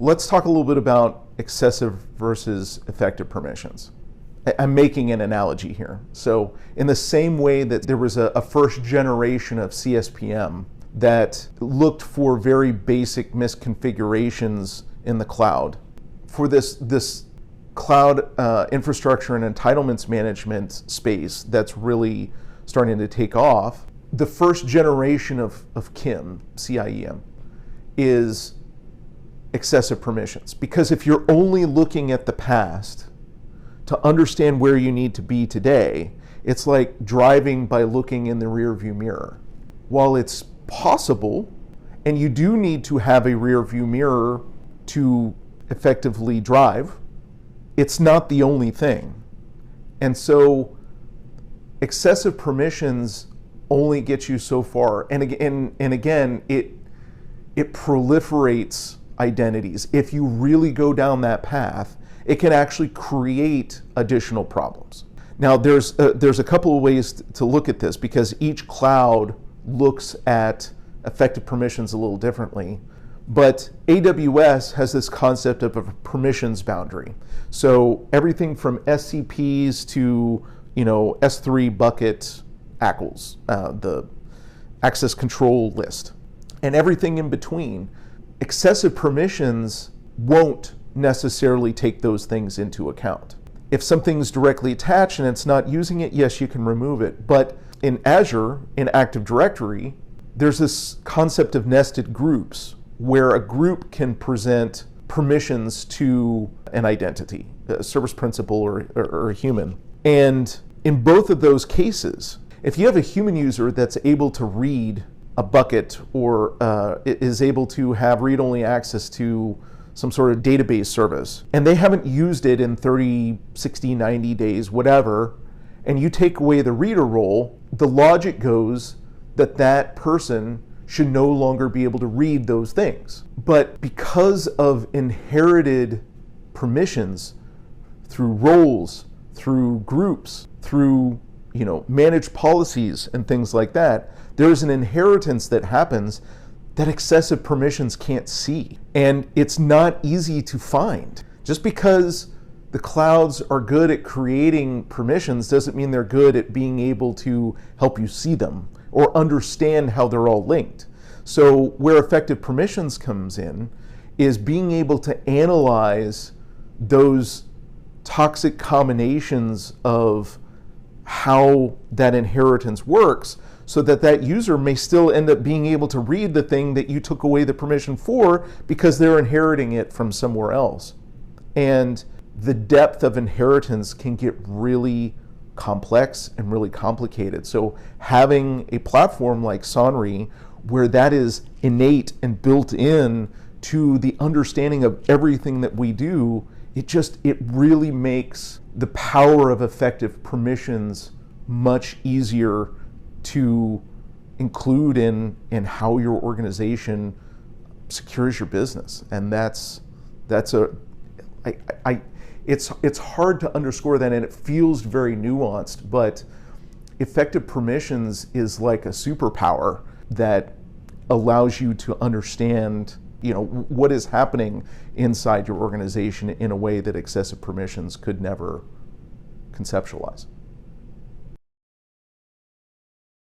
Let's talk a little bit about excessive versus effective permissions. I'm making an analogy here. So in the same way that there was a first generation of CSPM that looked for very basic misconfigurations in the cloud, for this cloud infrastructure and entitlements management space that's really starting to take off, the first generation of CIEM, is excessive permissions. Because if you're only looking at the past to understand where you need to be today, it's like driving by looking in the rear view mirror. While it's possible, and you do need to have a rear view mirror to effectively drive, it's not the only thing. And so excessive permissions only get you so far. And again, it proliferates identities. If you really go down that path, it can actually create additional problems. Now, there's a couple of ways to look at this, because each cloud looks at effective permissions a little differently. But AWS has this concept of a permissions boundary. So everything from SCPs to S3 bucket ACLs, the access control list, and everything in between. Excessive permissions won't necessarily take those things into account. If something's directly attached and it's not using it, yes, you can remove it. But in Azure, in Active Directory, there's this concept of nested groups, where a group can present permissions to an identity, a service principal or a human. And in both of those cases, if you have a human user that's able to read a bucket or is able to have read-only access to some sort of database service, and they haven't used it in 30, 60, 90 days, whatever, and you take away the reader role, the logic goes that that person should no longer be able to read those things. But because of inherited permissions through roles, through groups, through managed policies and things like that, there's an inheritance that happens that excessive permissions can't see. And it's not easy to find. Just because the clouds are good at creating permissions doesn't mean they're good at being able to help you see them or understand how they're all linked. So where effective permissions comes in is being able to analyze those toxic combinations of how that inheritance works, so that that user may still end up being able to read the thing that you took away the permission for, because they're inheriting it from somewhere else. And the depth of inheritance can get really complex and really complicated. So having a platform like Sonrai, where that is innate and built in to the understanding of everything that we do, it really makes the power of effective permissions much easier to include in how your organization secures your business. And it's hard to underscore that, and it feels very nuanced, but effective permissions is like a superpower that allows you to understand what is happening inside your organization in a way that excessive permissions could never conceptualize.